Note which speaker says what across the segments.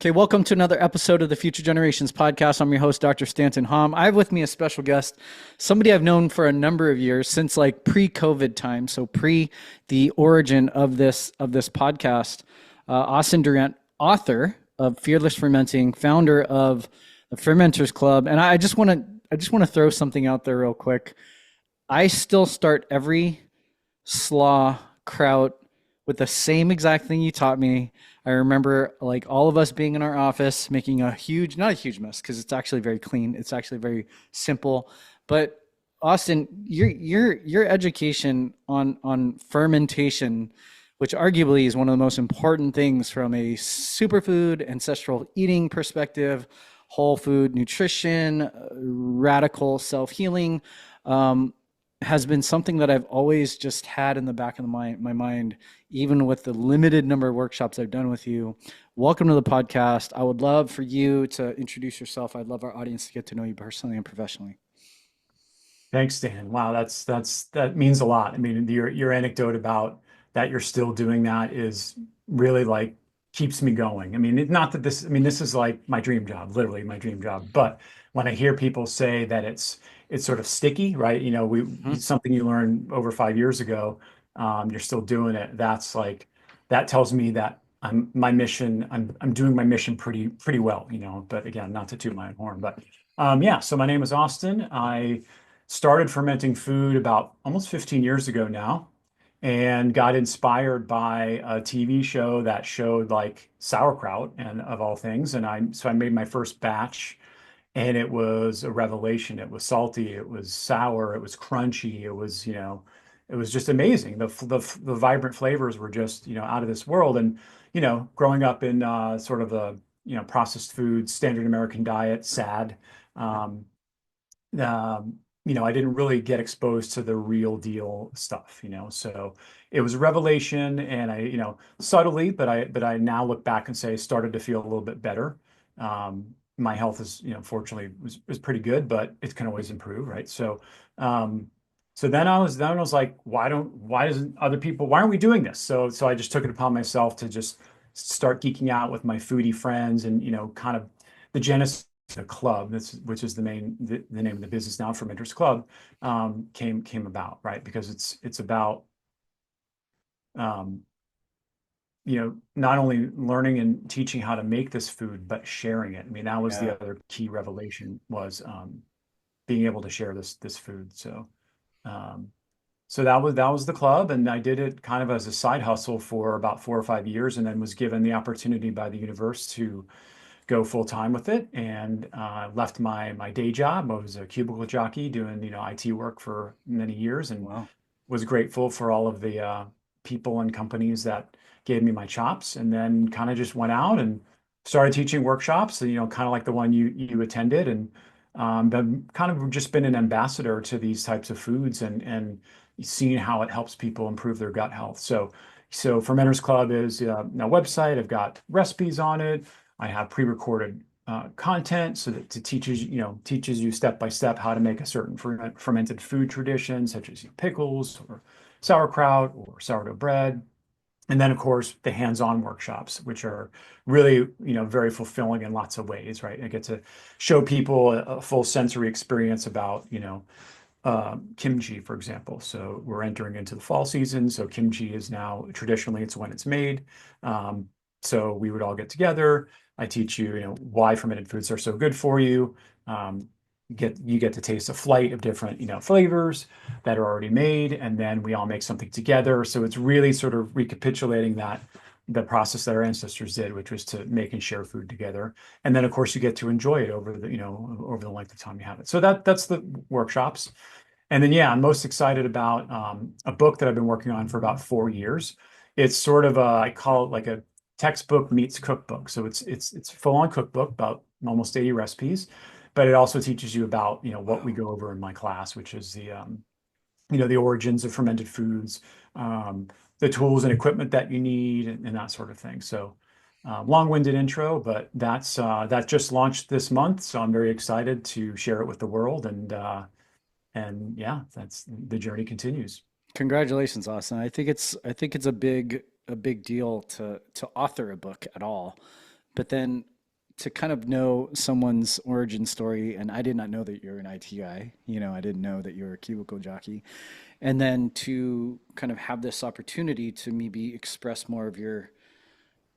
Speaker 1: Okay, welcome to another episode of the Future Generations podcast. I'm your host, Dr. Stanton Hom. I have with me a special guest, somebody I've known for a number of years, since like pre-COVID time, so pre the origin of this podcast. Austin Durant, author of Fearless Fermenting, founder of the Fermenters Club, and I just want to throw something out there real quick. I still start every slaw kraut with the same exact thing you taught me. I remember like all of us being in our office making not a huge mess because it's actually very clean. It's actually very simple. But Austin, your education on fermentation, which arguably is one of the most important things from a superfood, ancestral eating perspective, whole food nutrition, radical self-healing, has been something that I've always just had in the back of my mind, even with the limited number of workshops I've done with you. Welcome to the podcast. I would love for you to introduce yourself. I'd love our audience to get to know you personally and professionally.
Speaker 2: Thanks, Dan. Wow, that means a lot. I mean, your anecdote about that you're still doing that is really like keeps me going. I mean, not that this is like my dream job, literally my dream job. But when I hear people say that it's sort of sticky, right? You know, something you learned over 5 years ago, you're still doing it. That tells me that I'm doing my mission pretty well, you know. But again, not to toot my own horn, but yeah. So my name is Austin. I started fermenting food about almost 15 years ago now, and got inspired by a TV show that showed like sauerkraut and of all things. And I made my first batch, and it was a revelation. It was salty, it was sour, it was crunchy, it was just amazing. The vibrant flavors were just, out of this world. And, growing up in sort of the, processed food, standard American diet, sad, um, I didn't really get exposed to the real deal stuff, so it was a revelation. And subtly, but I now look back and say started to feel a little bit better. My health is, fortunately was pretty good, but it can always improve, right? So then I was like, why aren't we doing this? So I just took it upon myself to just start geeking out with my foodie friends, and kind of the genesis of the club, which is the name of the business now, Fermenters Club, came about, right? Because it's about um, not only learning and teaching how to make this food, but sharing it. I mean, that was the
Speaker 1: Yeah.
Speaker 2: other key revelation, was being able to share this food. Um, so that was the club, and I did it kind of as a side hustle for about 4 or 5 years, and then was given the opportunity by the universe to go full time with it, and left my day job. I was a cubicle jockey doing IT work for many years, and
Speaker 1: Wow.
Speaker 2: was grateful for all of the people and companies that gave me my chops, and then kind of just went out and started teaching workshops, kind of like the one you attended, and been kind of just been an ambassador to these types of foods, and seeing how it helps people improve their gut health. So Fermenters Club is a website. I've got recipes on it. I have pre-recorded content, so that teaches you step by step how to make a certain fermented food tradition, such as pickles or sauerkraut or sourdough bread. And then, of course, the hands-on workshops, which are really, very fulfilling in lots of ways, right? I get to show people a full sensory experience about, kimchi, for example. So we're entering into the fall season. So kimchi is now traditionally it's when it's made. So we would all get together. I teach you, why fermented foods are so good for you. Um, you get to taste a flight of different, flavors that are already made, and then we all make something together. So it's really sort of recapitulating the process that our ancestors did, which was to make and share food together. And then, of course, you get to enjoy it over the length of time you have it. So that's the workshops. And then, yeah, I'm most excited about a book that I've been working on for about 4 years. It's sort of I call it like a textbook meets cookbook. So it's full on cookbook, about almost 80 recipes, but it also teaches you about what we
Speaker 1: Wow.
Speaker 2: go over in my class, which is the origins of fermented foods, um, the tools and equipment that you need, and that sort of thing. So long-winded intro, but that just launched this month, so I'm very excited to share it with the world, and yeah, that's the journey continues.
Speaker 1: Congratulations, Austin. I think it's a big deal to author a book at all. But then to kind of know someone's origin story, and I did not know that you're an IT guy. I didn't know that you're a cubicle jockey, and then to kind of have this opportunity to maybe express more of your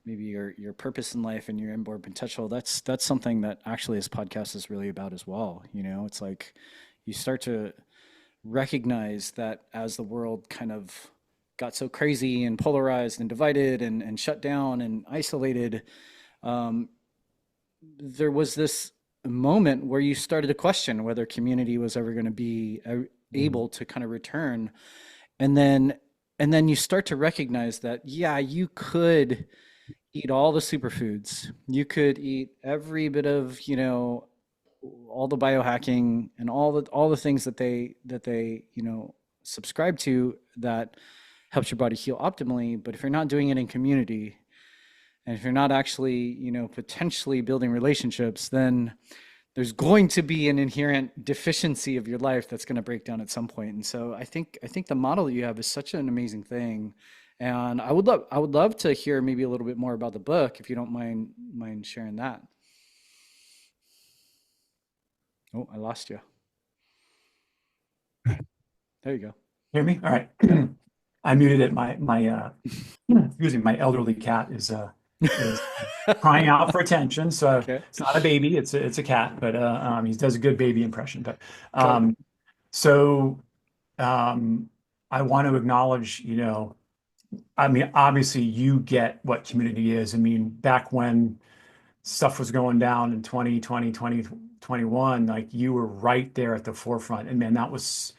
Speaker 1: maybe your purpose in life and your inborn potential. That's something that actually this podcast is really about as well. It's like you start to recognize that as the world kind of got so crazy and polarized and divided and shut down and isolated, um, there was this moment where you started to question whether community was ever going to be able to kind of return. And then you start to recognize that, yeah, you could eat all the superfoods. You could eat every bit of, all the biohacking and all the things that they subscribe to that helps your body heal optimally. But if you're not doing it in community, and if you're not actually, potentially building relationships, then there's going to be an inherent deficiency of your life that's going to break down at some point. And so I think the model that you have is such an amazing thing. And I would love to hear maybe a little bit more about the book, if you don't mind sharing that. Oh, I lost you. There you go.
Speaker 2: Hear me? All right. I muted it. My excuse me, my elderly cat is crying out for attention. So
Speaker 1: Okay.
Speaker 2: it's not a baby, it's a cat, but he does a good baby impression. But
Speaker 1: Cool.
Speaker 2: so I want to acknowledge, I mean, obviously you get what community is. I mean, back when stuff was going down in 2020, 2021, like you were right there at the forefront. And man, that was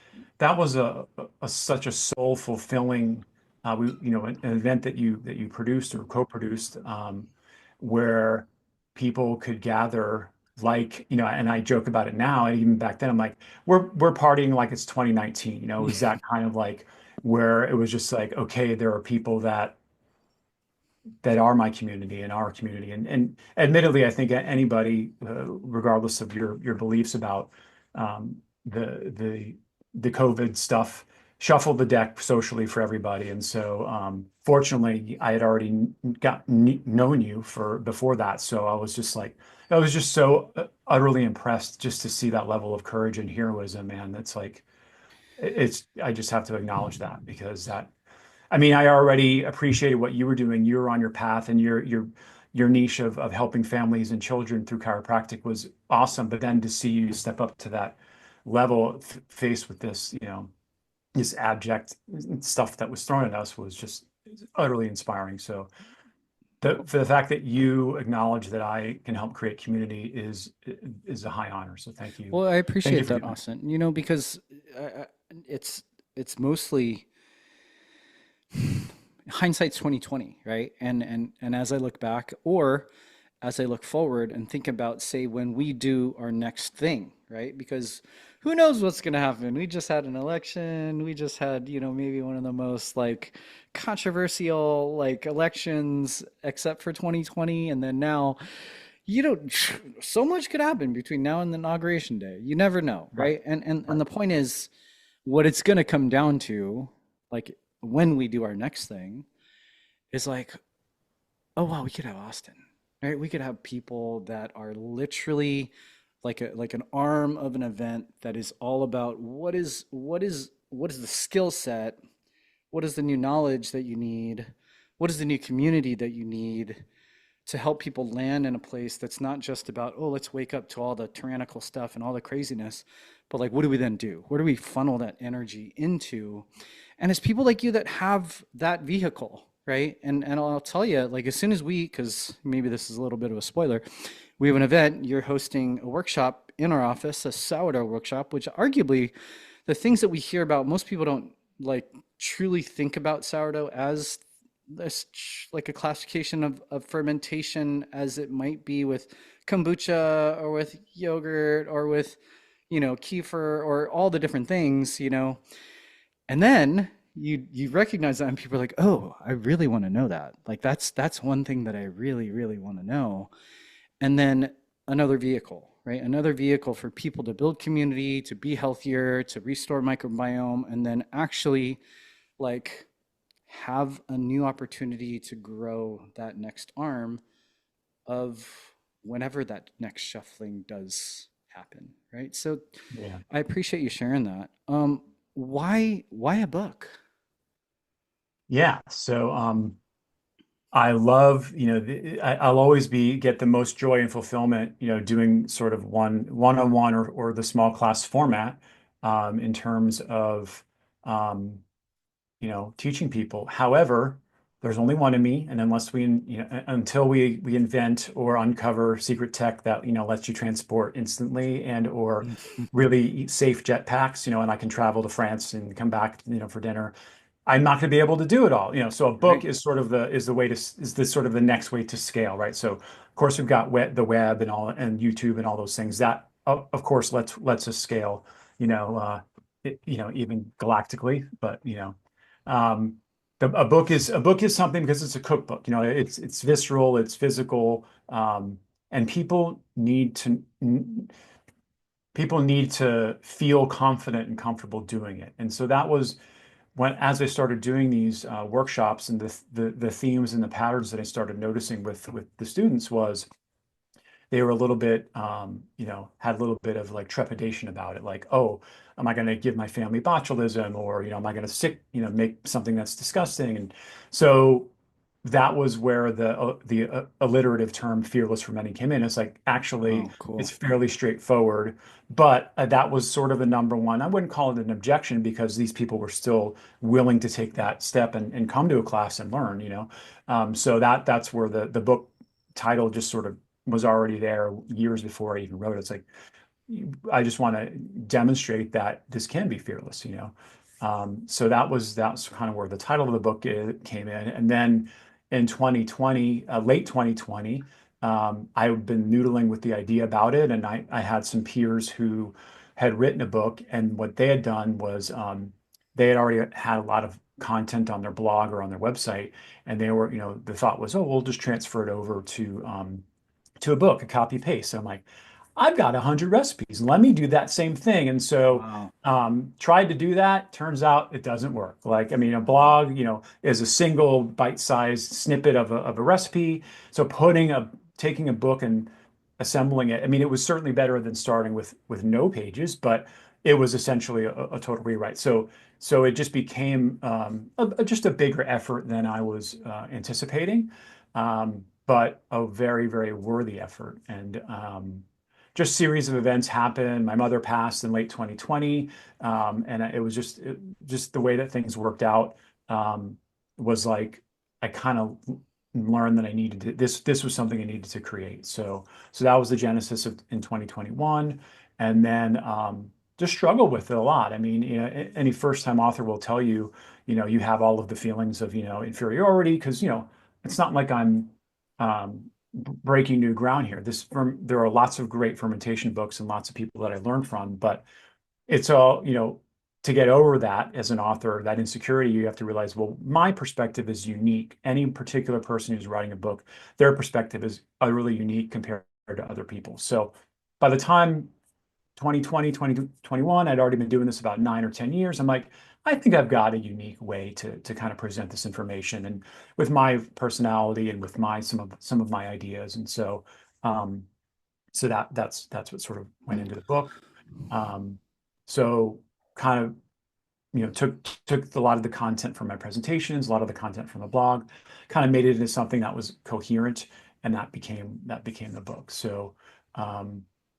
Speaker 2: such a soul fulfilling an event that you produced or co-produced, where people could gather, like, and I joke about it now, and even back then I'm like, we're partying like it's 2019. It was that kind of like where it was just like, okay, there are people that are my community and our community. And admittedly, I think anybody, regardless of your beliefs about um, the COVID stuff, shuffled the deck socially for everybody. And so, fortunately, I had already known you for before that. So I was just so utterly impressed just to see that level of courage and heroism, man. That's like, I just have to acknowledge that, because I mean, I already appreciated what you were doing. You were on your path, and your niche of helping families and children through chiropractic was awesome. But then to see you step up to that level, faced with this, this abject stuff that was thrown at us, was just utterly inspiring. So for the fact that you acknowledge that I can help create community is a high honor. So thank you.
Speaker 1: Well, I
Speaker 2: Thank you
Speaker 1: appreciate
Speaker 2: for
Speaker 1: that,
Speaker 2: doing that.
Speaker 1: Austin. Because it's mostly hindsight's 2020, right? And as I look back, or as I look forward and think about, say, when we do our next thing, right? Because who knows what's going to happen? We just had an election. We just had, maybe one of the most like controversial like elections, except for 2020. And then now, you know, so much could happen between now and the inauguration day. You never know,
Speaker 2: Right,
Speaker 1: right? And
Speaker 2: right.
Speaker 1: the point is, what it's going to come down to, like when we do our next thing, is like, oh wow, we could have Austin, right? We could have people that are literally like an arm of an event that is all about what is the skill set, what is the new knowledge that you need, what is the new community that you need to help people land in a place that's not just about, oh, let's wake up to all the tyrannical stuff and all the craziness, but like, what do we then do? Where do we funnel that energy into? And it's people like you that have that vehicle, right? And I'll tell you, like, as soon as because maybe this is a little bit of a spoiler, we have an event, you're hosting a workshop in our office, a sourdough workshop, which arguably the things that we hear about, most people don't like truly think about sourdough as this, like a classification of fermentation as it might be with kombucha or with yogurt or with, kefir or all the different things, and then you recognize that and people are like, oh, I really want to know that. Like that's one thing that I really, really want to know. And then another vehicle, right? Another vehicle for people to build community, to be healthier, to restore microbiome, and then actually like have a new opportunity to grow that next arm of whenever that next shuffling does happen, right? So
Speaker 2: Yeah.
Speaker 1: I appreciate you sharing that. Why a book?
Speaker 2: Yeah. So I love, I'll always get the most joy and fulfillment, doing sort of one-on-one or the small class format, in terms of, um, teaching people. However, there's only one of me, and until we invent or uncover secret tech that, lets you transport instantly and or really safe jetpacks, and I can travel to France and come back, for dinner. I'm not going to be able to do it all, so a book
Speaker 1: Right.
Speaker 2: is sort of the sort of the next way to scale, right? So of course we've got the web and YouTube and all those things that of course lets us scale, even galactically, but um, a book is something because it's a cookbook, it's visceral, it's physical, and people need to feel confident and comfortable doing it. And so that was as I started doing these workshops, and the themes and the patterns that I started noticing with the students was they were a little bit, had a little bit of like trepidation about it. Like, oh, am I going to give my family botulism, or, am I going to make something that's disgusting? And so that was where the alliterative term "fearless fermenting" came in. It's like, actually,
Speaker 1: Oh,
Speaker 2: it's
Speaker 1: cool.
Speaker 2: fairly straightforward, but that was sort of the number one. I wouldn't call it an objection, because these people were still willing to take that step and come to a class and learn. So that's where the book title just sort of was already there years before I even wrote it. It's like, I just want to demonstrate that this can be fearless. So that's kind of where the title of the book came in. And then in 2020, late 2020, I've been noodling with the idea about it, and I had some peers who had written a book, and what they had done was, they had already had a lot of content on their blog or on their website, and they were, the thought was, oh, we'll just transfer it over to a book, a copy paste. So I'm like, I've got 100 recipes. Let me do that same thing. And so
Speaker 1: Wow.
Speaker 2: tried to do that. Turns out it doesn't work. Like, I mean, a blog, is a single bite-sized snippet of a recipe. So taking a book and assembling it, I mean, it was certainly better than starting with no pages, but it was essentially a total rewrite. So it just became, just a bigger effort than I was anticipating. But a very, very worthy effort. And just series of events happened. My mother passed in late 2020, and it was just the way that things worked out, was like, I kind of learned that I needed this was something I needed to create. So that was the genesis in 2021, and then just struggled with it a lot. I mean, any first time author will tell you, you have all of the feelings of, inferiority, because it's not like I'm breaking new ground here. There are lots of great fermentation books and lots of people that I learned from, but it's all, to get over that as an author, that insecurity, you have to realize, well, my perspective is unique. Any particular person who's writing a book, their perspective is utterly unique compared to other people. So by the time 2020, 2021, I'd already been doing this about 9 or 10 years. I'm like, I think I've got a unique way to kind of present this information, and with my personality and with some of my ideas. And um, so that's what sort of went into the book. Um, so kind of, took a lot of the content from my presentations, a lot of the content from the blog, kind of made it into something that was coherent, and that became the book. So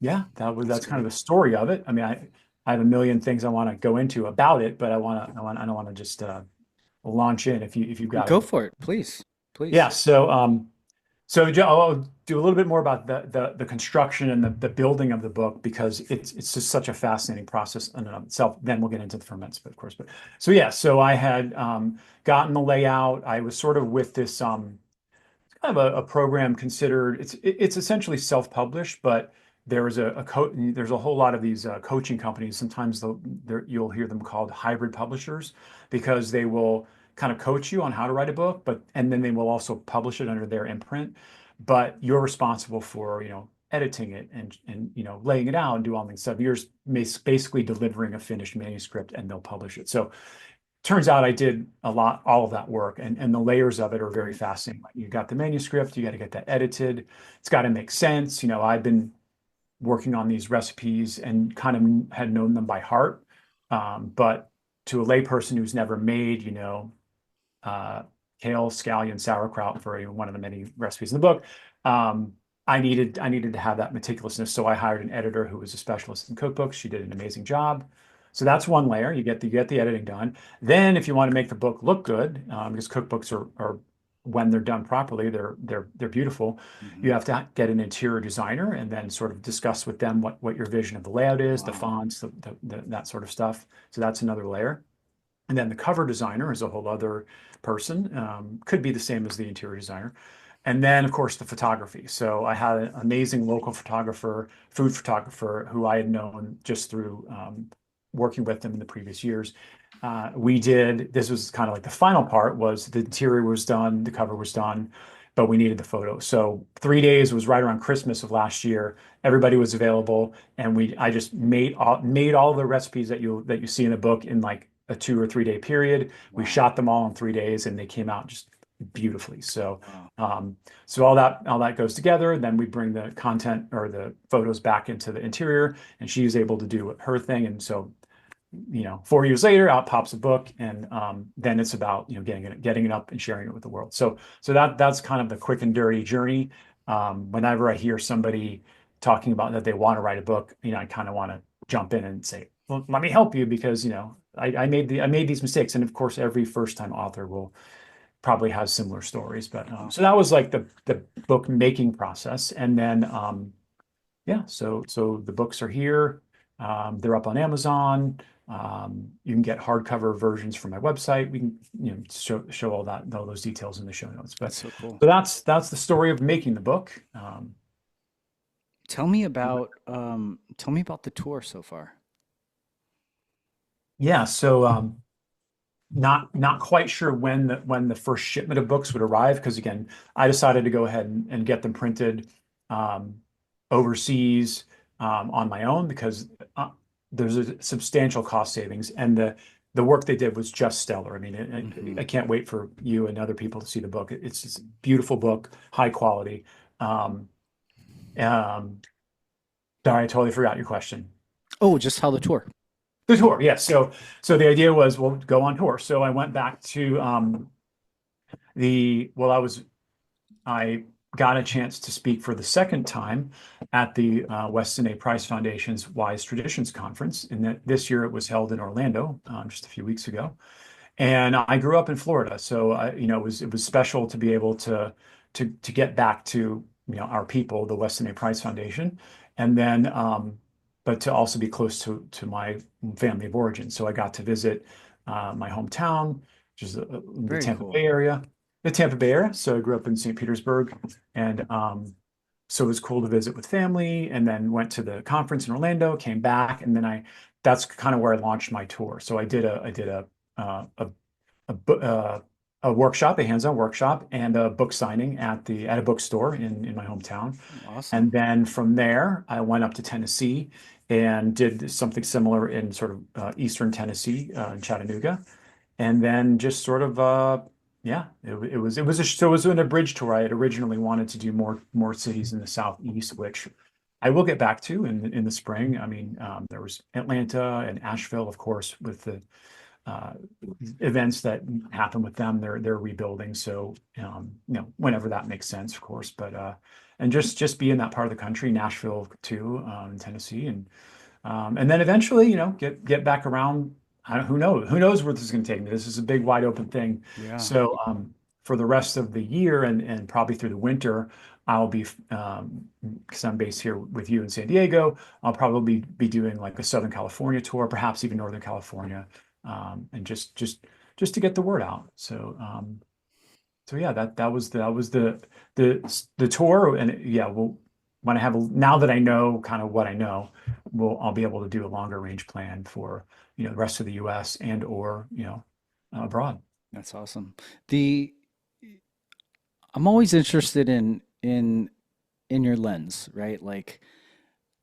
Speaker 2: yeah,
Speaker 1: That's
Speaker 2: that's kind of
Speaker 1: great.
Speaker 2: the story of it. I mean, I have a million things I want to go into about it, but I don't want to just launch in if you've got
Speaker 1: Go
Speaker 2: a.
Speaker 1: for it, please.
Speaker 2: Yeah.
Speaker 1: Please.
Speaker 2: So I'll do a little bit more about the construction and the building of the book, because it's just such a fascinating process in and of itself. Then we'll get into the ferments, but of course. But so yeah, so I had gotten the layout. I was sort of with this kind of a program considered. It's essentially self-published, but there's a whole lot of these coaching companies. Sometimes you'll hear them called hybrid publishers, because they will kind of coach you on how to write a book, and then they will also publish it under their imprint. But you're responsible for, editing it and laying it out and do all things stuff. You're basically delivering a finished manuscript, and they'll publish it. So turns out I did all of that work, and the layers of it are very fascinating. Like, you got the manuscript, you got to get that edited. It's got to make sense. I've been working on these recipes and kind of had known them by heart. But to a layperson who's never made, uh, kale, scallion, sauerkraut for one of the many recipes in the book, I needed to have that meticulousness. So I hired an editor who was a specialist in cookbooks. She did an amazing job. So that's one layer. You get the editing done. Then, if you want to make the book look good, because cookbooks are when they're done properly, they're beautiful.
Speaker 1: Hmm.
Speaker 2: You have to get an interior designer and then sort of discuss with them what your vision of the layout is, the
Speaker 1: Wow.
Speaker 2: fonts, that sort of stuff. So that's another layer. And then the cover designer is a whole other person. Could be the same as the interior designer. And then, of course, the photography. So I had an amazing local photographer, food photographer, who I had known just through working with them in the previous years. This was kind of like the final part, was the interior was done, the cover was done, but we needed the photo. So 3 days was right around Christmas of last year. Everybody was available, and I just made all the recipes that you see in the book in like a 2 or 3 day period. We
Speaker 1: Wow.
Speaker 2: shot them all in 3 days, and they came out just beautifully. So,
Speaker 1: Wow.
Speaker 2: so all that goes together. Then we bring the content or the photos back into the interior, and she's able to do her thing. And so, 4 years later, out pops a book, and then it's about getting it up and sharing it with the world. So that's kind of the quick and dirty journey. Whenever I hear somebody talking about that they want to write a book, I kind of want to jump in and say, well, let me help you, because I made these mistakes, and of course, every first time author will probably have similar stories. But
Speaker 1: Wow.
Speaker 2: so that was like the book making process, and then yeah, so the books are here. They're up on Amazon. You can get hardcover versions from my website. We can, show all those details in the show notes. But
Speaker 1: That's so cool.
Speaker 2: so that's the story of making the book.
Speaker 1: Tell me about the tour so far.
Speaker 2: Yeah, so not quite sure when the first shipment of books would arrive, because again, I decided to go ahead and get them printed um, overseas on my own, because there's a substantial cost savings, and the work they did was just stellar. I mean, I
Speaker 1: Hmm.
Speaker 2: can't wait for you and other people to see the book. It's just a beautiful book, high quality. Um, um, Sorry, I totally forgot your question.
Speaker 1: Oh, just how the tour.
Speaker 2: The tour, yes. So the idea was, we'll go on tour. So I went back to the well, I got a chance to speak for the second time at the Weston A. Price Foundation's Wise Traditions Conference. And this year it was held in Orlando just a few weeks ago. And I grew up in Florida, so it was special to be able to get back to our people, the Weston A. Price Foundation, and then but to also be close to my family of origin. So I got to visit my hometown, which is the
Speaker 1: Very
Speaker 2: Tampa
Speaker 1: cool.
Speaker 2: Bay area. The Tampa Bay area. So I grew up in St. Petersburg, and so it was cool to visit with family. And then went to the conference in Orlando, came back, and then that's kind of where I launched my tour. So I did uh, a a workshop, a hands-on workshop, and a book signing at a bookstore in my hometown. And
Speaker 1: Awesome.
Speaker 2: then from there, I went up to Tennessee and did something similar in sort of Eastern Tennessee, in Chattanooga. And then just sort of yeah, so it was an abridged tour. I had originally wanted to do more cities in the Southeast, which I will get back to in the spring. I mean, there was Atlanta and Asheville, of course, with the uh, events that happen with them. They're rebuilding, so whenever that makes sense, of course. But and just be in that part of the country, Nashville too, Tennessee, and then eventually, get back around. Who knows where this is going to take me? This is a big, wide open thing.
Speaker 1: Yeah.
Speaker 2: So for the rest of the year, and probably through the winter, I'll be because I'm based here with you in San Diego. I'll probably be doing like a Southern California tour, perhaps even Northern California, and just to get the word out. So yeah, that was the tour. And yeah, when I have now that I know kind of what I know, I'll be able to do a longer range plan for the rest of the U.S. and or abroad.
Speaker 1: That's awesome. The I'm always interested in your lens, right? Like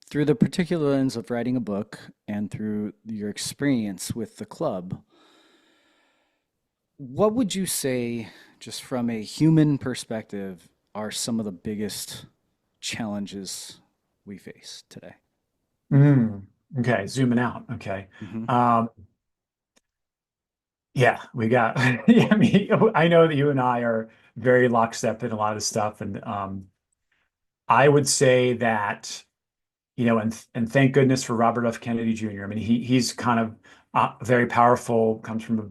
Speaker 1: through the particular lens of writing a book and through your experience with the club, What would you say, just from a human perspective, are some of the biggest challenges we face today?
Speaker 2: Mm, okay, zooming out. Okay.
Speaker 1: Hmm.
Speaker 2: Um, yeah, we got, yeah, I mean, I know that you and I are very lockstep in a lot of stuff. And I would say that, and thank goodness for Robert F. Kennedy Jr. I mean, he's kind of very powerful, comes from a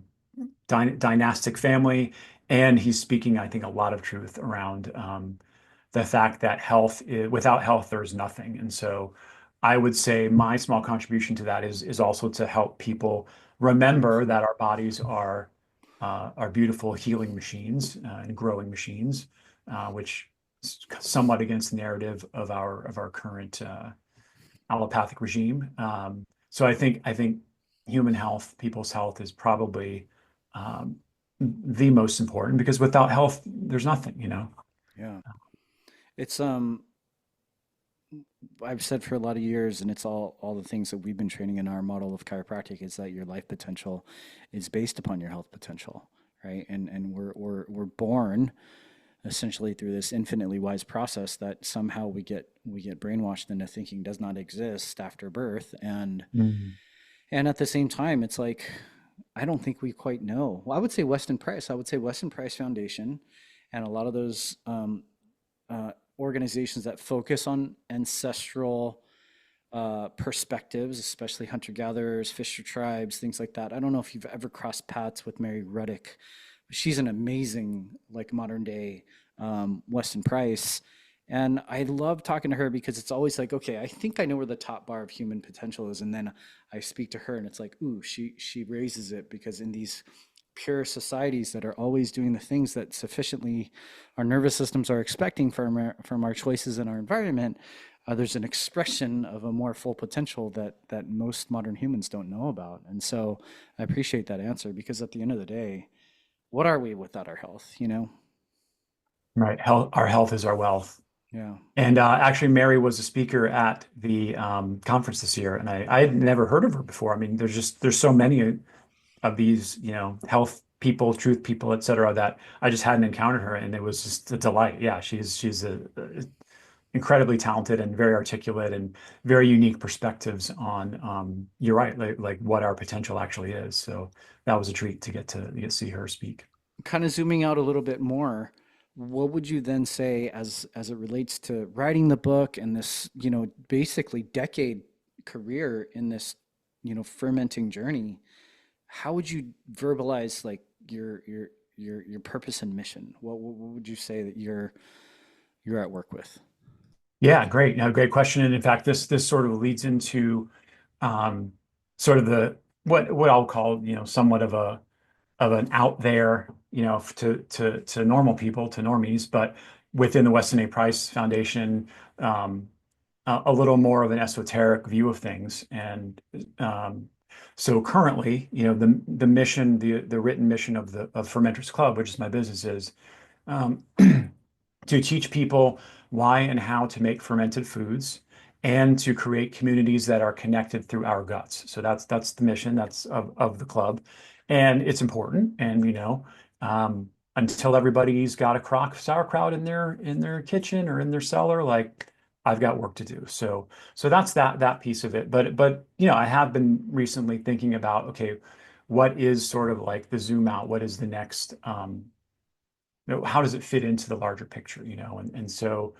Speaker 2: dynastic family, and he's speaking, I think, a lot of truth around the fact that without health, there's nothing. And so I would say my small contribution to that is also to help people remember that our bodies are beautiful healing machines and growing machines, which is somewhat against the narrative of our current allopathic regime. So I think human health, people's health, is probably um, the most important because without health, there's nothing.
Speaker 1: Yeah. It's I've said for a lot of years, and it's all the things that we've been training in our model of chiropractic is that your life potential is based upon your health potential, right? And we're born essentially through this infinitely wise process that somehow we get brainwashed into thinking does not exist after birth,
Speaker 2: Mm.
Speaker 1: and at the same time, it's like I don't think we quite know. Well, I would say Weston Price. I would say Weston Price Foundation, and a lot of those organizations that focus on ancestral perspectives, especially hunter gatherers, fisher tribes, things like that. I don't know if you've ever crossed paths with Mary Ruddick. She's an amazing, like modern day Weston Price. And I love talking to her because it's always like, okay, I think I know where the top bar of human potential is. And then I speak to her and it's like, ooh, she raises it because in these pure societies that are always doing the things that sufficiently our nervous systems are expecting from our choices in our environment, there's an expression of a more full potential that most modern humans don't know about. And so I appreciate that answer because at the end of the day, what are we without our health, you know?
Speaker 2: Right. Our health is our wealth.
Speaker 1: Yeah.
Speaker 2: And actually, Mary was a speaker at the conference this year, and I had never heard of her before. I mean, there's so many of these, health people, truth people, et cetera, that I just hadn't encountered her, and it was just a delight. Yeah, she's a incredibly talented and very articulate and very unique perspectives on you're right, like what our potential actually is. So that was a treat to get to see her speak.
Speaker 1: Kind of zooming out a little bit more, what would you then say as it relates to writing the book and this, basically decade career in this, fermenting journey? How would you verbalize like your purpose and mission? What would you say that you're at work with?
Speaker 2: Yeah, great. No, great question. And in fact, this sort of leads into um, sort of the what I'll call, somewhat of an out there, to normal people, to normies, but within the Weston A. Price Foundation, um, a little more of an esoteric view of things. And so currently, the mission, the written mission of Fermenters Club, which is my business, is um, to teach people why and how to make fermented foods and to create communities that are connected through our guts. So that's the mission that's of the club. And it's important. And until everybody's got a crock of sauerkraut in their kitchen or in their cellar, like I've got work to do. So that's that piece of it. But I have been recently thinking about, okay, what is sort of like the zoom out? What is the next how does it fit into the larger picture, and so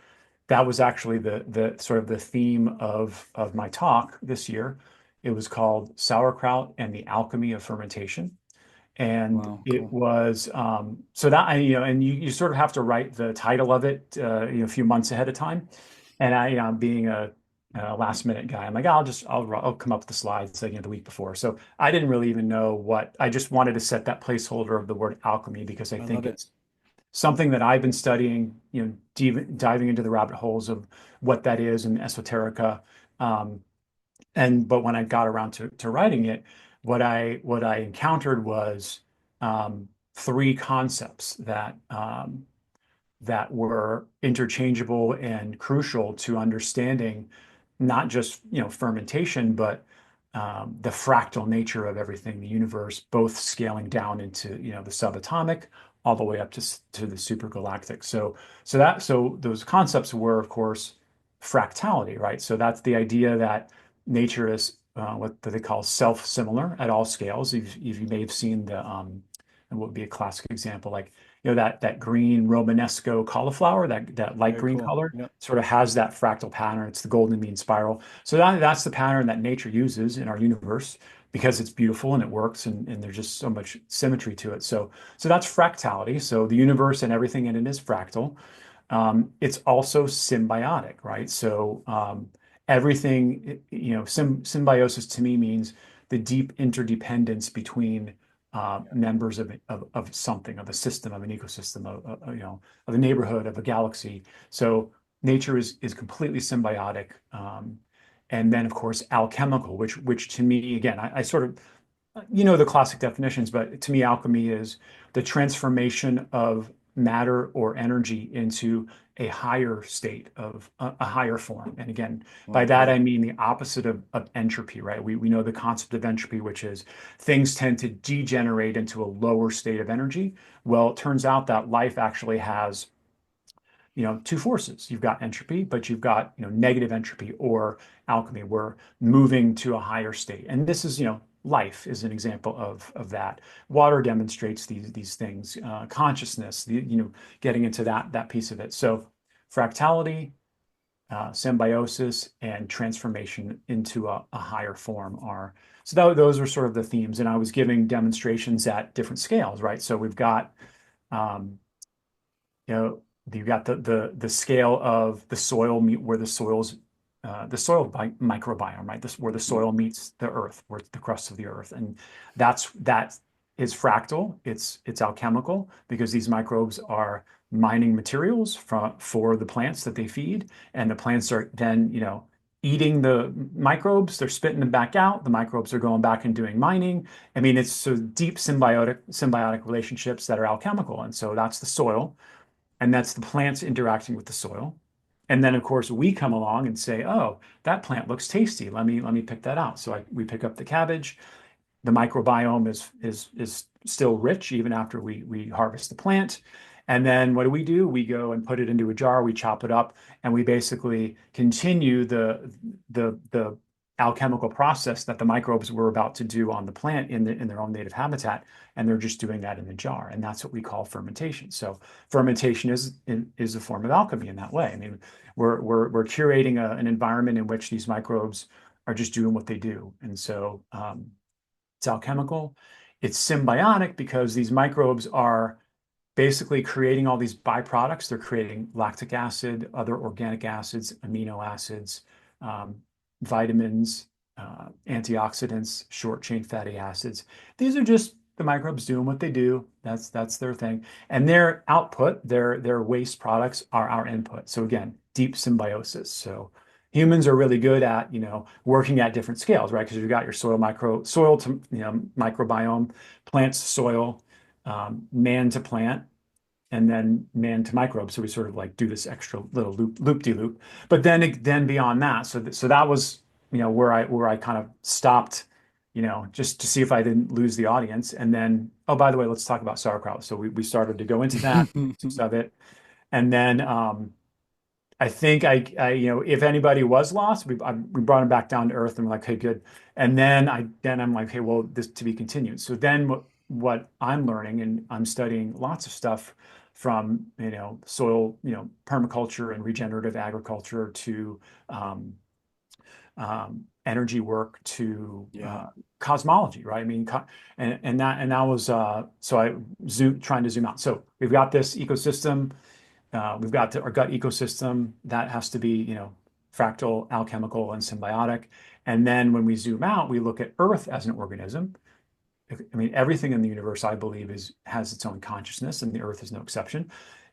Speaker 2: that was actually the sort of the theme of my talk this year. It was called Sauerkraut and the Alchemy of Fermentation. And
Speaker 1: Wow,
Speaker 2: it
Speaker 1: cool.
Speaker 2: was so that and you sort of have to write the title of it a few months ahead of time. And being a last minute guy, I'm like, I'll come up with the slides like, the week before. So I didn't really even know what. I just wanted to set that placeholder of the word alchemy because I
Speaker 1: I
Speaker 2: think
Speaker 1: love it.
Speaker 2: it's something that I've been studying, diving into the rabbit holes of what that is in esoterica. Um, but when I got around to writing it, what I encountered was three concepts that were interchangeable and crucial to understanding not just fermentation, but the fractal nature of everything, the universe, both scaling down into, the subatomic all the way up to the supergalactic. So those concepts were, of course, fractality, right? So that's the idea that nature is what they call self-similar at all scales. If you may have seen and what would be a classic example, like that green Romanesco cauliflower, that light
Speaker 1: Very
Speaker 2: green
Speaker 1: cool.
Speaker 2: color,
Speaker 1: Yep.
Speaker 2: sort of has that fractal pattern. It's the golden mean spiral. So that's the pattern that nature uses in our universe because it's beautiful and it works, and there's just so much symmetry to it. So that's fractality. So the universe and everything in it is fractal. It's also symbiotic, right? So everything, symbiosis to me means the deep interdependence between members of something, of a system, of an ecosystem, of a neighborhood, of a galaxy. So nature is completely symbiotic. And then, of course, alchemical, which to me, again, I sort of, the classic definitions, but to me, alchemy is the transformation of matter or energy into a higher state of a higher form. And again, by that,
Speaker 1: Okay.
Speaker 2: I mean the opposite of entropy, right? We know the concept of entropy, which is things tend to degenerate into a lower state of energy. Well, it turns out that life actually has two forces. You've got entropy, but you've got, negative entropy or alchemy. We're moving to a higher state. And this is, life is an example of that. Water demonstrates these things. Consciousness, getting into that piece of it. So fractality, symbiosis, and transformation into a higher form are. So those are sort of the themes. And I was giving demonstrations at different scales, right? So we've got um, you know, you've got the scale of the soil where the soil microbiome, right? This where the soil meets the earth, where it's the crust of the earth, and that is fractal. It's alchemical because these microbes are mining materials for the plants that they feed, and the plants are then eating the microbes. They're spitting them back out. The microbes are going back and doing mining. I mean, it's so deep symbiotic relationships that are alchemical, and so that's the soil and that's the plants interacting with the soil. And then, of course, we come along and say, "Oh, that plant looks tasty. Let me pick that out." So we pick up the cabbage. The microbiome is still rich even after we harvest the plant. And then what do? We go and put it into a jar. We chop it up, and we basically continue the alchemical process that the microbes were about to do on the plant in their own native habitat, and they're just doing that in the jar, and that's what we call fermentation. So fermentation is a form of alchemy in that way. I mean, we're curating an environment in which these microbes are just doing what they do, and so it's alchemical. It's symbiotic because these microbes are basically creating all these byproducts. They're creating lactic acid, other organic acids, amino acids, um, vitamins, antioxidants, short chain fatty acids. These are just the microbes doing what they do. That's their thing. And their output, their waste products are our input. So again, deep symbiosis. So humans are really good at, working at different scales, right? Because you've got your soil to, microbiome, plants to soil, man to plant, and then man to microbe. So we sort of like do this extra little loop-de-loop. But then beyond that, so that was where I kind of stopped, just to see if I didn't lose the audience. And then, oh, by the way, let's talk about sauerkraut. So we started to go into that of it, and then I think if anybody was lost, we brought them back down to earth and we're like, hey, good. And then I'm like, hey, well, this to be continued. So then what I'm learning, and I'm studying lots of stuff from, soil, permaculture and regenerative agriculture to energy work to
Speaker 1: Yeah.
Speaker 2: cosmology, right? I mean, and that was so trying to zoom out. So we've got this ecosystem. We've got our gut ecosystem that has to be, fractal, alchemical, and symbiotic. And then when we zoom out, we look at Earth as an organism. I mean, everything in the universe, I believe, has its own consciousness, and the Earth is no exception.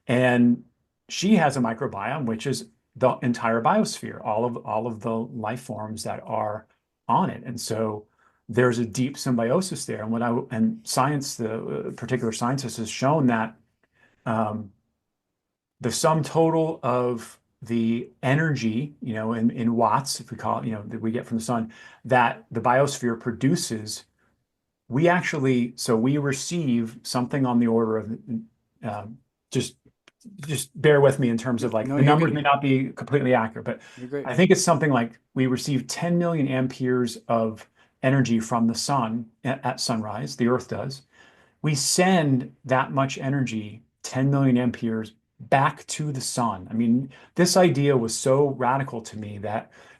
Speaker 2: And she has a microbiome, which is the entire biosphere, all of the life forms that are on it. And so there's a deep symbiosis there. And science, the particular scientist has shown that um, the sum total of the energy, in watts, if we call it, that we get from the sun, that the biosphere produces, so we receive something on the order of, uh, just bear with me in terms of like
Speaker 1: No,
Speaker 2: the
Speaker 1: you're
Speaker 2: numbers may
Speaker 1: good.
Speaker 2: not be completely accurate, but
Speaker 1: You're great.
Speaker 2: I think it's something like we receive 10 million amperes of energy from the sun at sunrise, the Earth does. We send that much energy, 10 million amperes, back to the sun. I mean, this idea was so radical to me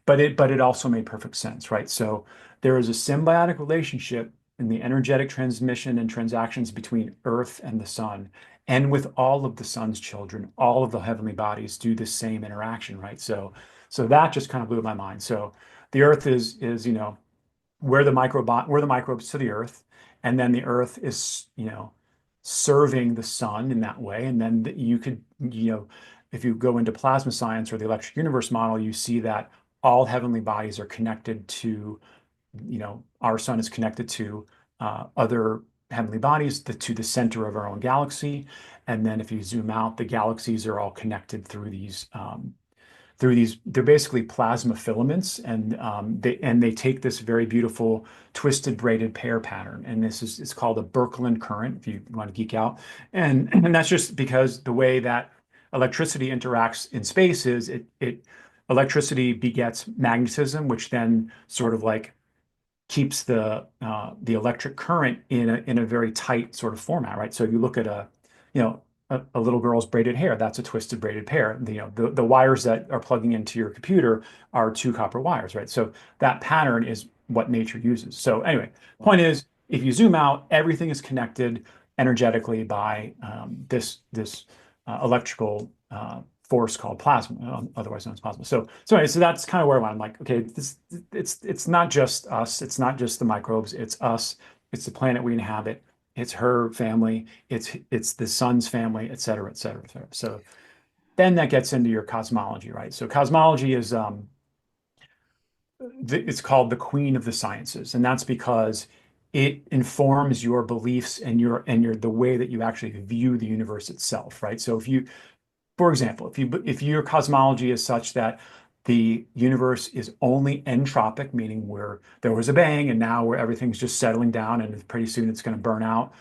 Speaker 2: but it also made perfect sense, right? So there is a symbiotic relationship in the energetic transmission and transactions between Earth and the sun. And with all of the sun's children, all of the heavenly bodies do the same interaction, right? So that just kind of blew my mind. So the Earth is, we're the microbes to the Earth, and then the Earth is, serving the sun in that way. And then you could, if you go into plasma science or the electric universe model, you see that all heavenly bodies are connected to, our sun is connected to other heavenly bodies to the center of our own galaxy. And then if you zoom out, the galaxies are all connected through these, they're basically plasma filaments, and they take this very beautiful twisted braided pair pattern, and it's called a Birkeland current if you want to geek out, and that's just because the way that electricity interacts in space is it electricity begets magnetism, which then sort of like keeps the electric current in a very tight sort of format, right? So you look at a little girl's braided hair, that's a twisted braided pair. The wires that are plugging into your computer are two copper wires, right? So that pattern is what nature uses. So anyway, point is, if you zoom out, everything is connected energetically by this electrical force called plasma, otherwise known as plasma. So that's kind of where I'm like, okay, it's not just us, it's not just the microbes, it's us, it's the planet we inhabit, it's her family, it's the sun's family, et cetera, et cetera, et cetera. So then that gets into your cosmology, right? So cosmology is it's called the queen of the sciences, and that's because it informs your beliefs and the way that you actually view the universe itself, right? So for example, if your cosmology is such that the universe is only entropic, meaning where there was a bang and now where everything's just settling down and pretty soon it's going to burn out,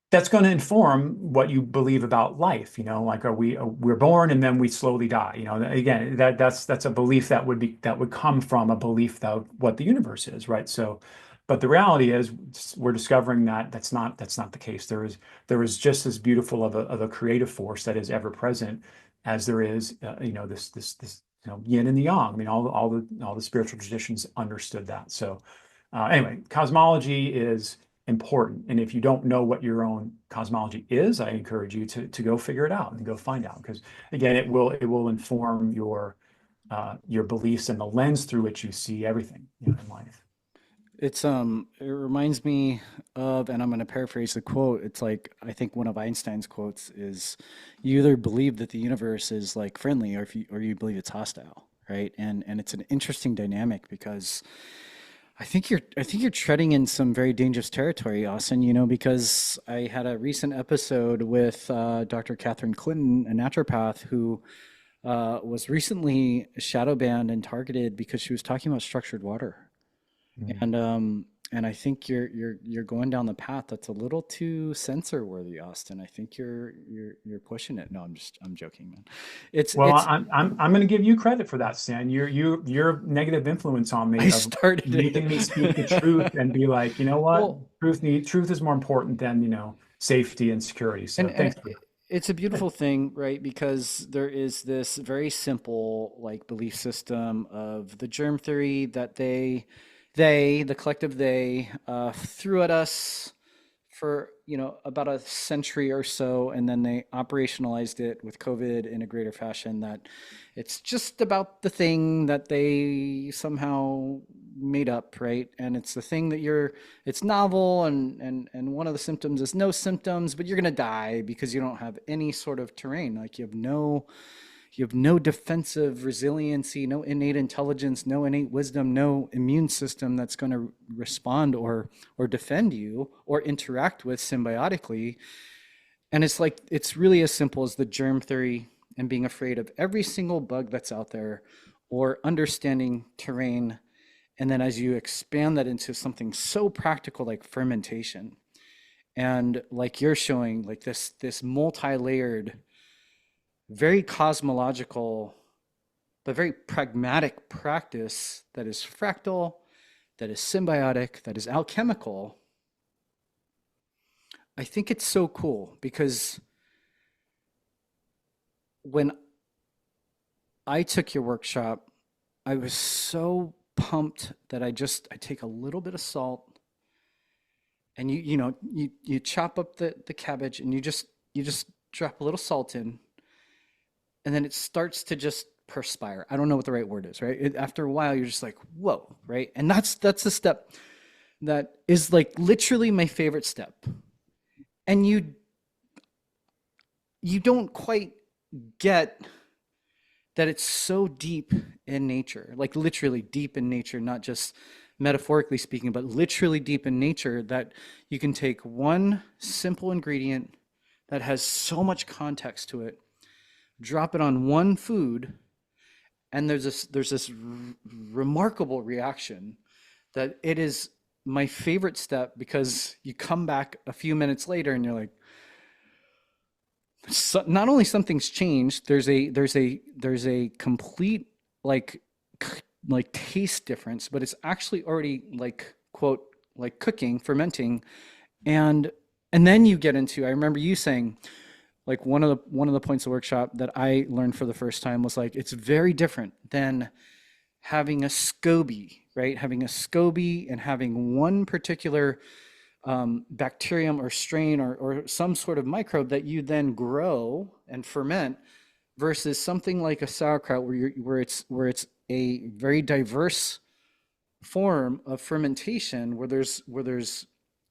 Speaker 2: that's going to inform what you believe about life. Like we're born and then we slowly die. Again, that's a belief that would come from a belief that what the universe is, right? So, but the reality is we're discovering that that's not the case. There is just as beautiful of a creative force that is ever present as there is, this yin and the yang. I mean, all the spiritual traditions understood that. So, anyway, cosmology is important. And if you don't know what your own cosmology is, I encourage you to go figure it out and go find out. Because again, it will inform your beliefs and the lens through which you see everything, in life.
Speaker 1: It reminds me of, and I'm going to paraphrase the quote. It's like, I think one of Einstein's quotes is, you either believe that the universe is like friendly, or you believe it's hostile, right? And it's an interesting dynamic because I think you're treading in some very dangerous territory, Austin, because I had a recent episode with Dr. Catherine Clinton, a naturopath who was recently shadow banned and targeted because she was talking about structured water.
Speaker 2: Mm.
Speaker 1: And I think you're going down the path that's a little too censor worthy, Austin. I think you're pushing it. No, I'm joking, man. It's
Speaker 2: Well,
Speaker 1: it's
Speaker 2: I'm going to give you credit for that, Stan. Your negative influence on
Speaker 1: I
Speaker 2: me of
Speaker 1: started
Speaker 2: making me speak the truth
Speaker 1: it.
Speaker 2: and be like, you know what,
Speaker 1: Well,
Speaker 2: truth is more important than safety and security.
Speaker 1: and
Speaker 2: So
Speaker 1: and
Speaker 2: thanks for
Speaker 1: it's a beautiful thing, right? Because there is this very simple like belief system of the germ theory that the collective they threw at us for about a century or so, and then they operationalized it with COVID in a greater fashion. That it's just about the thing that they somehow made up, right? And it's the thing that it's novel, and one of the symptoms is no symptoms, but you're gonna die because you don't have any sort of terrain. Like you have no defensive resiliency, no innate intelligence, no innate wisdom, no immune system that's going to respond or defend you or interact with symbiotically. And it's like it's really as simple as the germ theory and being afraid of every single bug that's out there or understanding terrain. And then as you expand that into something so practical like fermentation, and like you're showing, like this multi-layered, very cosmological, but very pragmatic practice that is fractal, that is symbiotic, that is alchemical. I think it's so cool because when I took your workshop, I was so pumped that I take a little bit of salt and you chop up the cabbage and you just drop a little salt in, and then it starts to just perspire. I don't know what the right word is, right? After a while, you're just like, whoa, right? And that's the step that is like literally my favorite step. And you don't quite get that it's so deep in nature, like literally deep in nature, not just metaphorically speaking, but literally deep in nature, that you can take one simple ingredient that has so much context to it, drop it on one food, and there's this remarkable reaction that it is my favorite step, because you come back a few minutes later and you're like, so not only something's changed, there's a complete like like taste difference, but it's actually already like quote like cooking, fermenting, and and then you get into, I remember you saying like one of the points of the workshop that I learned for the first time was like it's very different than having a SCOBY, right? Having a SCOBY and having one particular bacterium or strain or some sort of microbe that you then grow and ferment, versus something like a sauerkraut where it's a very diverse form of fermentation where there's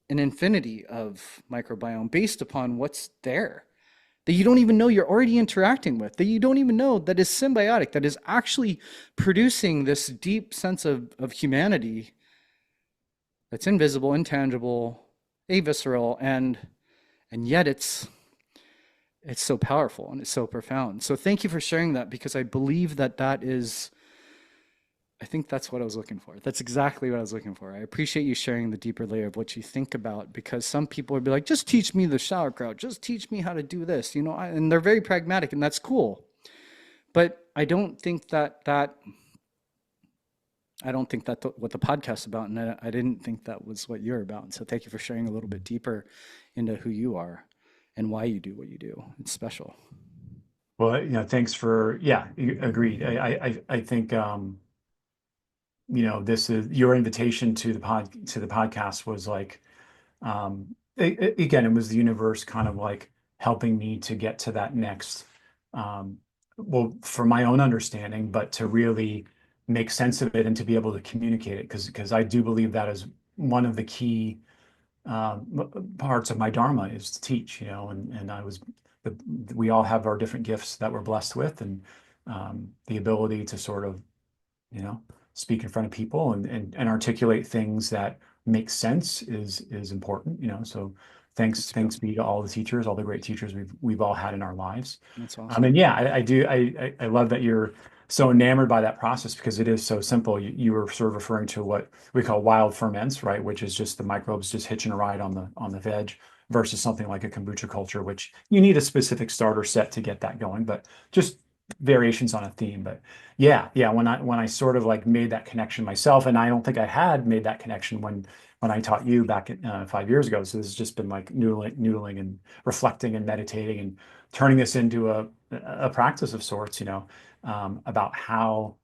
Speaker 1: an infinity of microbiome based upon what's there that you don't even know you're already interacting with, that you don't even know that is symbiotic, that is actually producing this deep sense of humanity that's invisible, intangible, avisceral, and yet it's so powerful and it's so profound. So thank you for sharing that, because I believe that is, I think that's what I was looking for. That's exactly what I was looking for. I appreciate you sharing the deeper layer of what you think about, because some people would be like, just teach me the sauerkraut, just teach me how to do this, and they're very pragmatic, and that's cool. But I don't think that what the podcast's about, and I didn't think that was what you're about. And so thank you for sharing a little bit deeper into who you are and why you do what you do. It's special.
Speaker 2: Well, thanks for, yeah, agreed. I think, this is your invitation to the podcast was like, again, it was the universe kind of like helping me to get to that next, um, well, for my own understanding, but to really make sense of it and to be able to communicate it, because I do believe that is one of the key parts of my dharma, is to teach, and we all have our different gifts that we're blessed with, and the ability to sort of, speak in front of people and articulate things that make sense is important, so
Speaker 1: That's
Speaker 2: thanks be to all the teachers, all the great teachers we've all had in our lives.
Speaker 1: that's awesome.
Speaker 2: And yeah, I do. I love that you're so enamored by that process, because it is so simple. You were sort of referring to what we call wild ferments, right? Which is just the microbes just hitching a ride on the veg, versus something like a kombucha culture, which you need a specific starter set to get that going, but just variations on a theme. But yeah, when I sort of like made that connection myself, and I don't think I had made that connection when I taught you back 5 years ago. So this has just been like noodling and reflecting and meditating and turning this into a practice of sorts, about how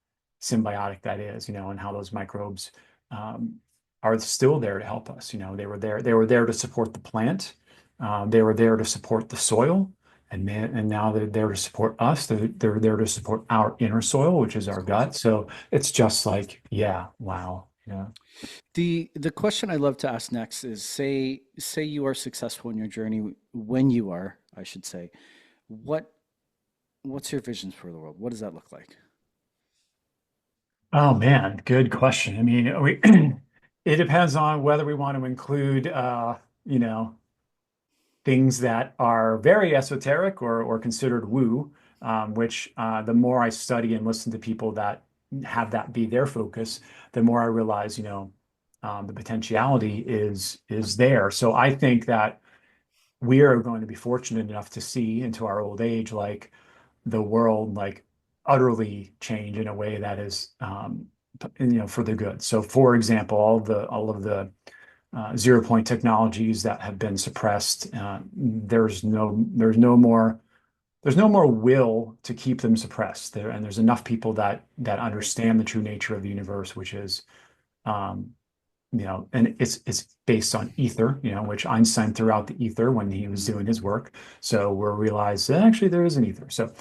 Speaker 2: symbiotic that is, and how those microbes are still there to help us. They were there to support the plant, they were there to support the soil, and now they're there to support us. They're there to support our inner soil, which is
Speaker 1: That's
Speaker 2: our
Speaker 1: cool.
Speaker 2: gut. So it's just like, yeah, wow, yeah.
Speaker 1: The question I love to ask next is, say you are successful in your journey, when you are, I should say, what what's your vision for the world? What does that look like?
Speaker 2: Oh man, good question. I mean, it depends on whether we want to include, you know, things that are very esoteric or considered woo. which the more I study and listen to people that have that be their focus, the more I realize, the potentiality is there. So I think that we are going to be fortunate enough to see into our old age, like the world, like utterly change in a way that is, for the good. So, for example, all of the 0 point technologies that have been suppressed, there's no more will to keep them suppressed there, and there's enough people that understand the true nature of the universe, which is, um, and it's based on ether, which Einstein threw out the ether when he was doing his work. So we'll realize that actually there is an ether. So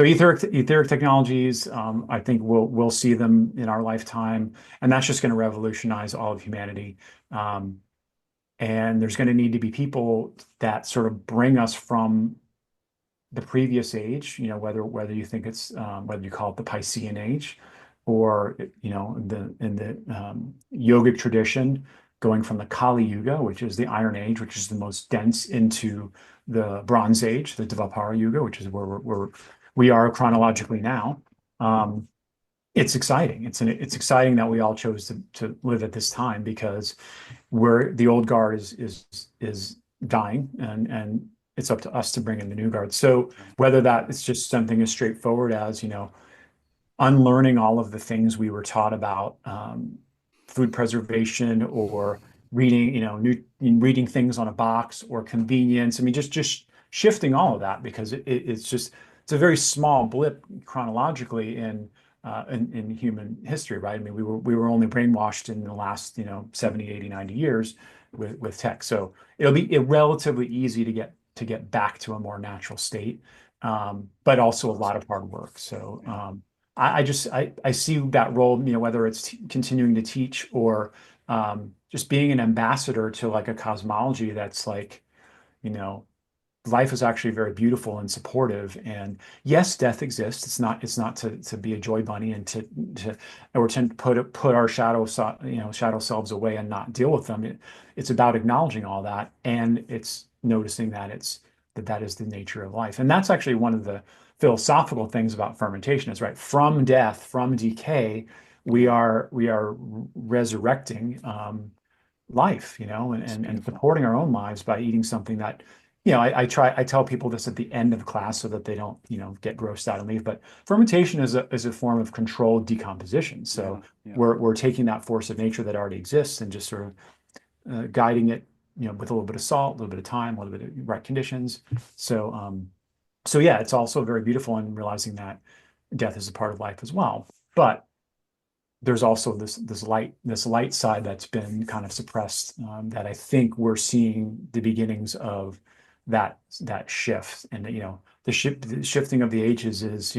Speaker 2: etheric technologies, I think we'll see them in our lifetime, and that's just going to revolutionize all of humanity. Um, and there's going to need to be people that sort of bring us from the previous age, whether you think it's whether you call it the Piscean age, or in the yogic tradition, going from the Kali Yuga, which is the Iron Age, which is the most dense, into the Bronze Age, the Dvapara Yuga, which is where we are chronologically now. Um, it's exciting. It's exciting that we all chose to live at this time, because the old guard is dying, and it's up to us to bring in the new guard. So whether that is just something as straightforward as, unlearning all of the things we were taught about, food preservation, or reading, reading things on a box, or convenience. I mean, just shifting all of that, because it's a very small blip chronologically in human history, right? I mean, we were only brainwashed in the last, 70, 80, 90 years with tech. So it'll be relatively easy to get back to a more natural state, but also a lot of hard work. So I see that role, whether it's continuing to teach, or just being an ambassador to like a cosmology that's like, you know, life is actually very beautiful and supportive. And yes, death exists. It's not to be a joy bunny, and to put our shadow selves away and not deal with them. It's about acknowledging all that, and it's noticing that is the nature of life. And that's actually one of the philosophical things about fermentation, is right from death, from decay, we are resurrecting life, and supporting our own lives by eating something that, I tell people this at the end of class so that they don't, get grossed out and leave. But fermentation is a form of controlled decomposition. So we're taking that force of nature that already exists, and just sort of guiding it, with a little bit of salt, a little bit of time, a little bit of right conditions. So yeah, it's also very beautiful in realizing that death is a part of life as well. But there's also this light side that's been kind of suppressed, that I think we're seeing the beginnings of that shift. And the shifting of the ages is,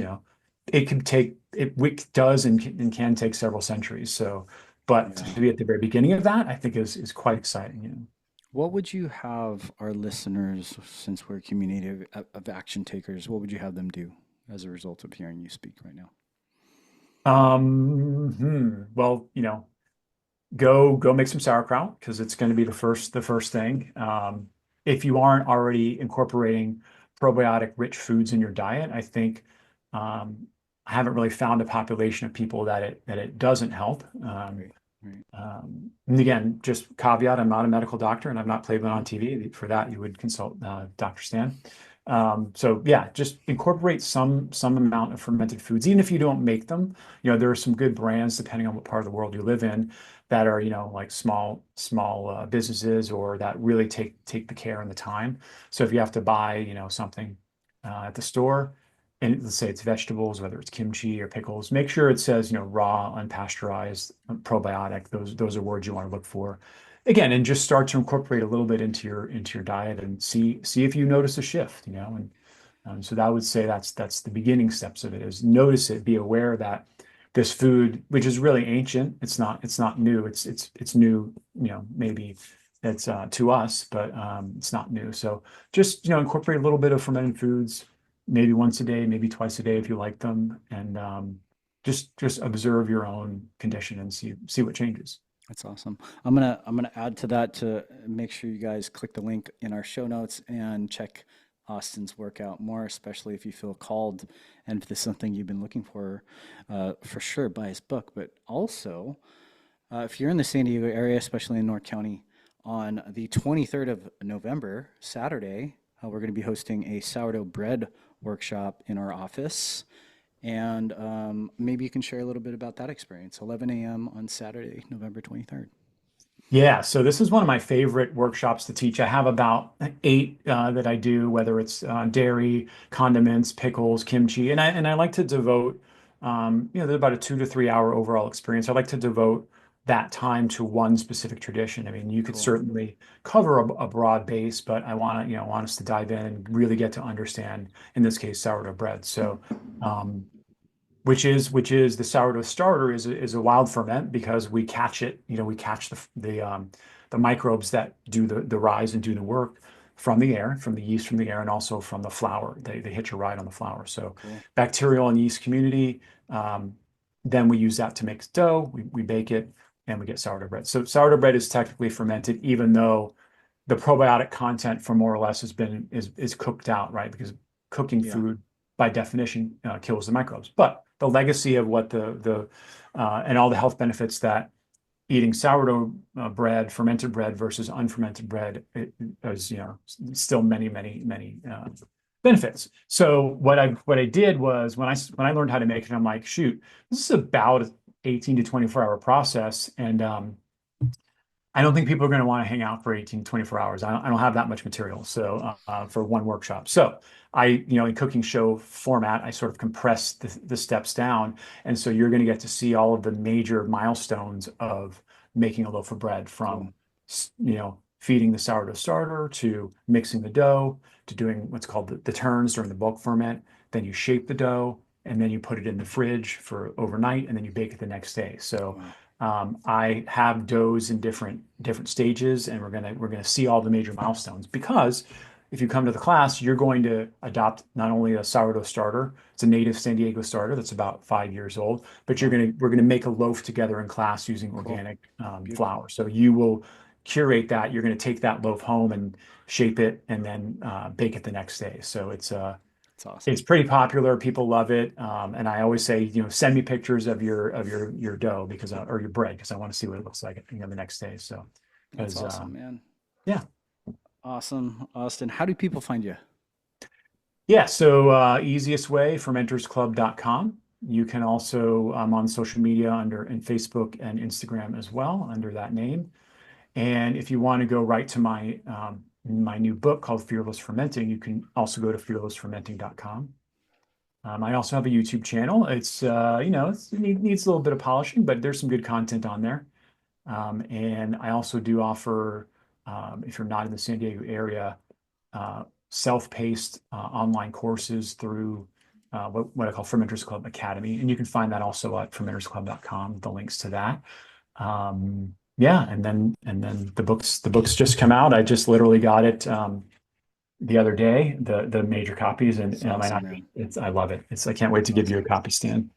Speaker 2: it does and can take several centuries. So, but
Speaker 1: Yeah.
Speaker 2: to be at the very beginning of that, I think is quite exciting.
Speaker 1: What would you have our listeners, since we're a community of action takers, what would you have them do as a result of hearing you speak right now?
Speaker 2: Well, go make some sauerkraut, because it's going to be the first thing. If you aren't already incorporating probiotic rich foods in your diet, I think, I haven't really found a population of people that it doesn't help.
Speaker 1: Right, right.
Speaker 2: And again, just caveat: I'm not a medical doctor, and I've not played one on TV. For that, you would consult Dr. Stan. So yeah, just incorporate some amount of fermented foods, even if you don't make them. There are some good brands, depending on what part of the world you live in, that are, like small businesses, or that really take the care and the time. So if you have to buy, something at the store, and let's say it's vegetables, whether it's kimchi or pickles, make sure it says, raw, unpasteurized, probiotic. Those are words you want to look for. Again, and just start to incorporate a little bit into your diet, and see if you notice a shift, and so that would say that's the beginning steps of it, is notice it, be aware that this food, which is really ancient, it's not new, it's new, maybe it's to us, but it's not new. So just, incorporate a little bit of fermented foods, maybe once a day, maybe twice a day if you like them, and just observe your own condition and see what changes.
Speaker 1: That's awesome. I'm gonna add to that to make sure you guys click the link in our show notes and check Austin's work out more, especially if you feel called and if this is something you've been looking for sure, buy his book. But also, if you're in the San Diego area, especially in North County, on the 23rd of November, Saturday, we're going to be hosting a sourdough bread workshop in our office. And maybe you can share a little bit about that experience. 11 a.m. on Saturday, November 23rd.
Speaker 2: Yeah, so this is one of my favorite workshops to teach. I have about eight that I do, whether it's dairy, condiments, pickles, kimchi, and I like to devote, there's about a 2 to 3 hour overall experience. I like to devote that time to one specific tradition. I mean, you could
Speaker 1: Cool.
Speaker 2: certainly cover a broad base, but I want to, want us to dive in and really get to understand, in this case, sourdough bread. So, um, which is the sourdough starter is a wild ferment because we catch it, we catch the microbes that do the rise and do the work from the air, from the yeast from the air, and also from the flour. They hitch a ride on the flour. So
Speaker 1: Cool.
Speaker 2: bacterial and yeast community. Then we use that to make dough. We bake it and we get sourdough bread. So sourdough bread is technically fermented, even though the probiotic content for more or less is cooked out, right? Because cooking
Speaker 1: Yeah.
Speaker 2: food by definition kills the microbes. But the legacy of what the and all the health benefits that eating sourdough bread, fermented bread versus unfermented bread is, still many benefits. So what I did was when I learned how to make it, I'm like, shoot, this is about an 18 to 24 hour process, and I don't think people are going to want to hang out for 18 to 24 hours. I don't have that much material. So for one workshop. So in cooking show format, I sort of compress the steps down. And so you're going to get to see all of the major milestones of making a loaf of bread,
Speaker 1: Cool.
Speaker 2: from, feeding the sourdough starter to mixing the dough to doing what's called the turns during the bulk ferment. Then you shape the dough and then you put it in the fridge for overnight and then you bake it the next day. So
Speaker 1: Wow.
Speaker 2: I have doughs in different stages, and we're gonna see all the major milestones, because if you come to the class, you're going to adopt not only a sourdough starter, it's a native San Diego starter that's about 5 years old, but
Speaker 1: Wow.
Speaker 2: we're gonna make a loaf together in class using
Speaker 1: Cool.
Speaker 2: organic
Speaker 1: Beautiful.
Speaker 2: flour. So you will curate that. You're gonna take that loaf home and shape it, and then bake it the next day. So
Speaker 1: That's awesome.
Speaker 2: it's pretty popular. People love it. And I always say, send me pictures of your dough or your bread, because I want to see what it looks like, the next day. So,
Speaker 1: That's
Speaker 2: because
Speaker 1: awesome, man.
Speaker 2: yeah,
Speaker 1: Awesome. Austin, how do people find you?
Speaker 2: yeah. So easiest way, fermentersclub.com. You can also, on social media in Facebook and Instagram as well, under that name. And if you want to go right to my new book called Fearless Fermenting, you can also go to fearlessfermenting.com. I also have a YouTube channel. It needs a little bit of polishing, but there's some good content on there. And I also do offer, if you're not in the San Diego area, self-paced online courses through what I call Fermenters Club Academy. And you can find that also at fermentersclub.com, the links to that. Yeah, and then the books just come out. I just literally got it the other day, the major copies, and
Speaker 1: That's awesome,
Speaker 2: I
Speaker 1: man.
Speaker 2: I love it. I can't wait to give you a
Speaker 1: Awesome.
Speaker 2: copy, Stan.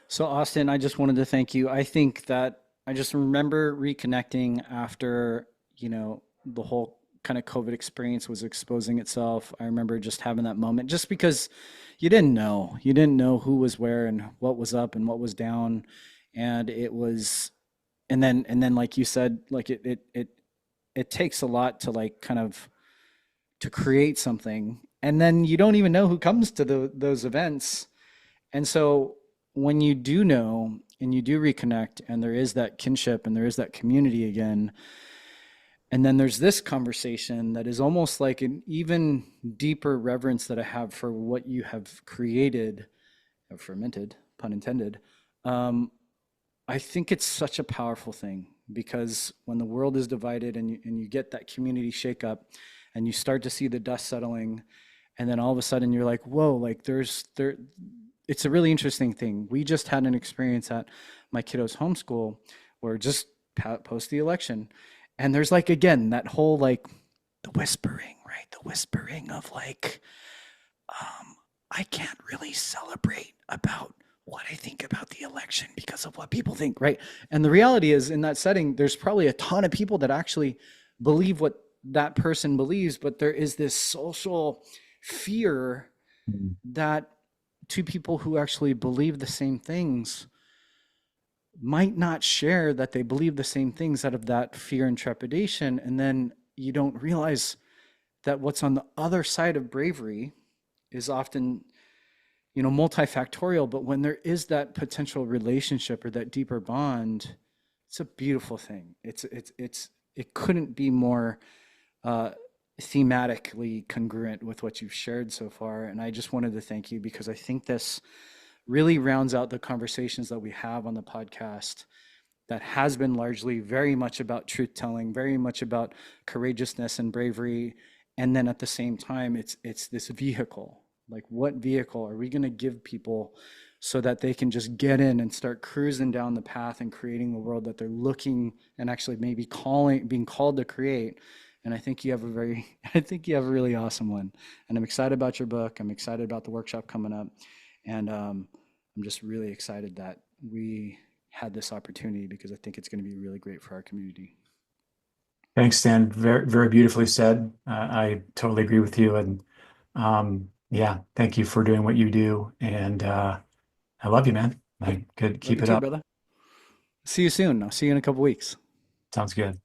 Speaker 1: So, Austin, I just wanted to thank you. I think that I just remember reconnecting after, the whole kind of COVID experience was exposing itself. I remember just having that moment just because you didn't know. You didn't know who was where and what was up and what was down. And it was, and then like you said, like it takes a lot to like kind of to create something. And then you don't even know who comes to those events. And so when you do know and you do reconnect and there is that kinship and there is that community again, and then there's this conversation that is almost like an even deeper reverence that I have for what you have created, or fermented, pun intended. Um, I think it's such a powerful thing because when the world is divided and you get that community shakeup and you start to see the dust settling, and then all of a sudden you're like, whoa, like it's a really interesting thing. We just had an experience at my kiddo's homeschool where just post the election, and there's like again that whole like the whispering, right? The whispering of like, I can't really celebrate about what I think about the election because of what people think, right? And the reality is, in that setting, there's probably a ton of people that actually believe what that person believes, but there is this social fear
Speaker 2: Mm.
Speaker 1: that two people who actually believe the same things might not share that they believe the same things out of that fear and trepidation. And then you don't realize that what's on the other side of bravery is often, multifactorial. But when there is that potential relationship or that deeper bond, it's a beautiful thing. It couldn't be more uh, thematically congruent with what you've shared so far. And I just wanted to thank you because I think this really rounds out the conversations that we have on the podcast that has been largely very much about truth telling, very much about courageousness and bravery. And then at the same time, it's this vehicle. Like, what vehicle are we going to give people so that they can just get in and start cruising down the path and creating the world that they're looking and actually maybe being called to create? And I think you have I think you have a really awesome one. And I'm excited about your book. I'm excited about the workshop coming up. And I'm just really excited that we had this opportunity because I think it's going to be really great for our community.
Speaker 2: Thanks, Stan. Very, very beautifully said. I totally agree with you. And yeah, thank you for doing what you do. And I love you, man. Like, good.
Speaker 1: Love
Speaker 2: Keep
Speaker 1: you
Speaker 2: it
Speaker 1: too,
Speaker 2: up.
Speaker 1: brother. See you soon. I'll see you in a couple weeks.
Speaker 2: Sounds good.